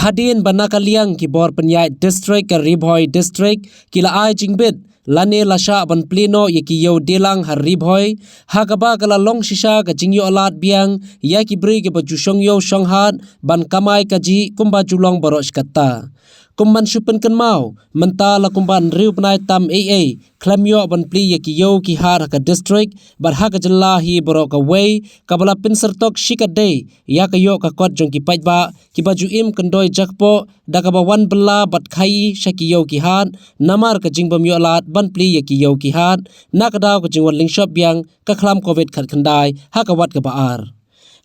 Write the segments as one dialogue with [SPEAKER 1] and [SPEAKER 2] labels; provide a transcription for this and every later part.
[SPEAKER 1] Hadien Iewdielang ki bor penyai district ke Ribhoi district kila ai jingbit lane lasha ban pleno ye ki Iewdielang har Ribhoi hakaba kala long shisha ka jingyo alat biang ya ki bri ke baju shongyo shonghat ban kamai kaji kumba julong boros kata kumban supen kan mau menta la kumban riu penai tam AA klamyo ban Plie ye ki yo ki har ka district bar ha ka jalla hi boro ka way kabala pinsertok shikade ya ka yo ka kot jong ki pajba ki baju im kendoi jakpo dakaba wan bela bat khai shaki yo ki hat namar ka jingbam yo lat ban Plie ye ki yo ki hat nakadaw ka jingwan lingshop biang ka khlam covid khat khandai ha ka wat ka baar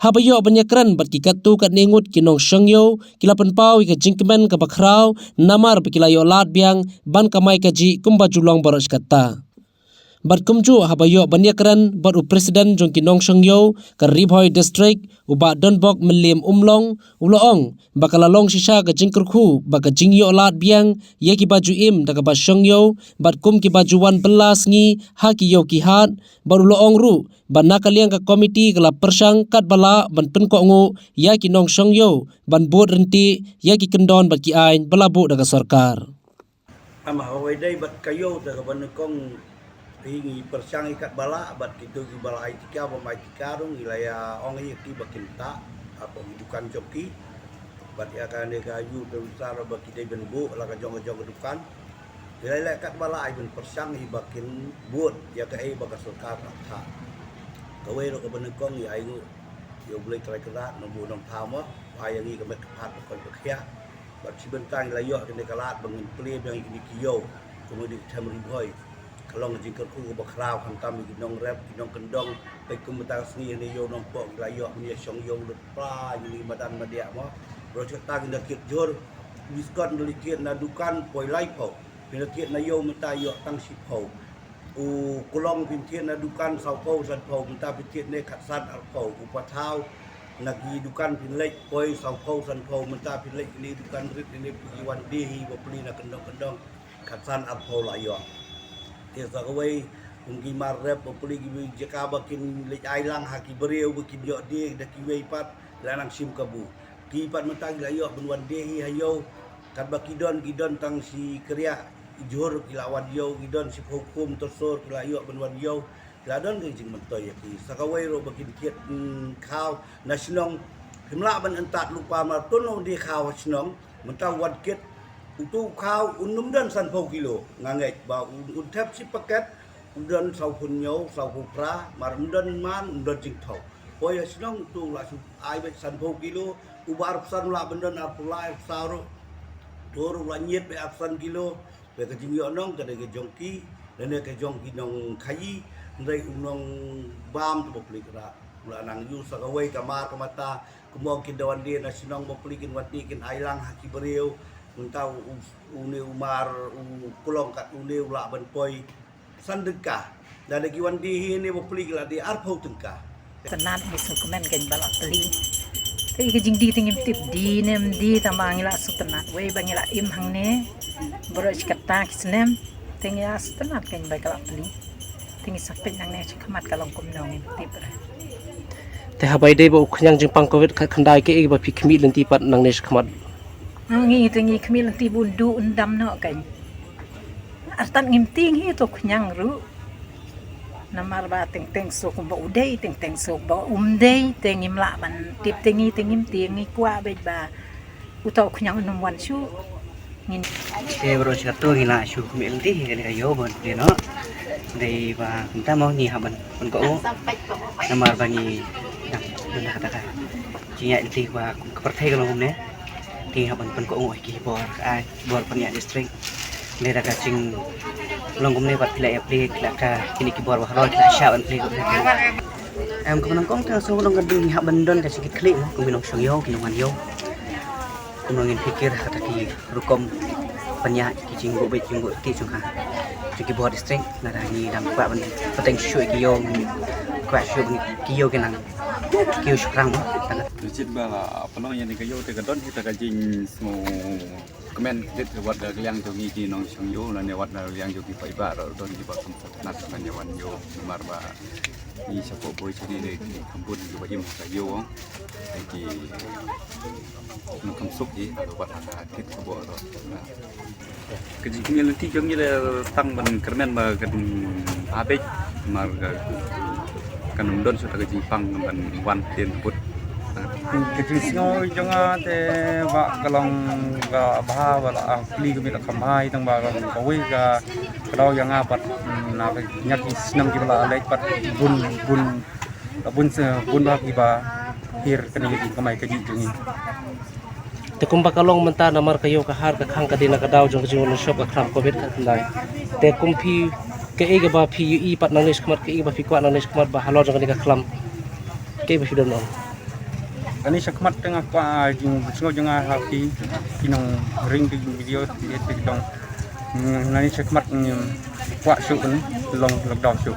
[SPEAKER 1] habayo banyakran bat ki katu kat nengut ki nong shangyo kilapan pau ka jingkemen ka bakrau namar bekilayo lat biang ban kamai kaji kumba julong boros kata bat kumju habayo banyakran bat u presiden jong ki nong shangyo ka Ribhoi district u ba donbok melim umlong uloong bakala long shisha ka jingkerkhu baka jingyo lat biang ye ki baju im daga ba shangyo bat kum ki baju wan belas ngi ha ki yo ki hat bat uloong ru ban nakaliang ka komiti kala persang kat bala ban penko ngu ya ki nong shangyo ban bot renti ya ki kendon bat ki ain balabu daga sarkar
[SPEAKER 2] ama hawai dai bat kayo daga ban kong hingi persang ikat bala bat kitu ki bala aitika ba mai tikarung ilaya ong ki bakinta apa dukan joki bat ya kan de kayu besar ba ki dai ben bu la ka jong dukan ilaya kat bala ai ben persang hi bakin buat ya ka ai ba ka sarkar ta kawe ro ka ban kong ya ai yo boleh try kelat no bu nong thama ai ngi ka mek phat ko ko khia bat si ben tang la yo ke kalat bangin Plie yang ini kiyo kemudian tham Ribhoi kalau jingkar ku bakrau hantam ki nong rep ki nong kendong pe kumata sni ni yo Nongpoh layo ni song yo Plie ni madan madia mo bro cerita kita kit jor diskon delikit na dukan poi lai po delikit na yo menta yo tang si po u kulong pintian na dukan sau po san po menta pintian ne khatsan al po u pathau nagi dukan pinlek poi sau po san po menta pinlek ni dukan rit ni wan di hi bo Plie na kendong khatsan al po layo tiasa kawai mungkin marrep Plie gibi jeka bakin lej ailang haki beriau bakin yo dia dak kiwei pat lanang sim kabu ki pat mentang layo benwan dehi hayo kat bakidon gidon tang si kriya jor kilawan yo gidon si hukum tersor kilayo benwan yo ladon ke jing mentoy ki sakawai ro bakin kiet khaw nasionong himla ban entat lupa mar tono di khaw snong mentang wan kiet utu kau unum dan sanpau kilo ngangai ba untap si paket undan sau punyo sau pupra mar undan man undan jingthau poi asnong tu la ai be sanpau kilo ubar san la bendan apulai sauro dor la nyet be apsan kilo be ke jingyo nong ke de jongki dan ke jongki nong khai ndai unong bam tu Plie kra la nang yu sakawai kamar kamata kumong kidawan dia nasionong Plie kin wati kin ailang haki beriau mentau une umar kulong kat une ula ban poi sandeka dan lagi wan di ni bo Plie la di arpau tengka
[SPEAKER 3] sanat bisu komen kan bala Plie kai ke jing di tingim tip di nem di tamang ila sutanat we bangila im hang ne boros kata kisnem tengya sutanat kan bakala Plie tingi sakpet nang ne chakamat kalong kum nong tip
[SPEAKER 1] te habai dei bo khanyang jingpang covid khandai ke ba phikmi lenti pat nang ne khmat
[SPEAKER 3] ngi tingi kemil ti bundu undam no kan artan ngimting hi to khnyang ru namar ba teng so kum ba udai teng so ba umdei tengim la ban tip tengi tengim tingi kwa be ba uto khnyang num wan shu ngin
[SPEAKER 4] e bro chato hina shu kemil ti kan kayo bon de no dei ba kita mau ni haban kon ko namar ba ni nak kata cinya ti ba kepertai kalau ne ti haban pen ko ngoi ki bor ai bor penya district le daga cing longum ne bat Plie la ka kini ki bor wa ro la sha ban Plie ko em ko nang kong ta so long gading haban don ka sikit klik ko binong syo ki nong yo ko ngin pikir kata ki rukom penya ki cing go be cing go ti chung ha ki bor district na da ni dang kwa ban pateng shu ki yo kwa shu ki yo ke nang kiu syukrang
[SPEAKER 5] Lucid bala pelong yang kayo te kadon kita kajing semua kemen kita buat yang tu ni nong song yo na ne wat na yang yo ki pai ba ro don ki ba kom nat kan yawan yo mar ba ni sapo boy chini le ki kampun yo ba im ka yo ki no kam suk ji alo wat ada kit ko bo ro kajing ni ti jong ni le tang ban kermen ba kan habis mar kan don sudah kajing pang ban wan tin put
[SPEAKER 6] Ketisno jonga te ba kalong ga bah wala Plie kami la kamai tang ba kawi ga kalau yang apat na nyaki senam ki bala lek pat bun ba ki ba hir kani ki kamai ka ji jungi
[SPEAKER 1] te kumpa kalong menta namar kayo ka har ka khang ka dina ka daw jong jong shop ka kham covid ka ndai te kumpi ke ega ba phi i pat nang nis kmat ke ega ba phi kwa nang nis kmat ba halo jong ka khlam ke ba hidon on
[SPEAKER 6] kani sakmat tengah kwa jing sngo jonga hapi kinong ring di video ti dong nani sakmat kwa su long daw su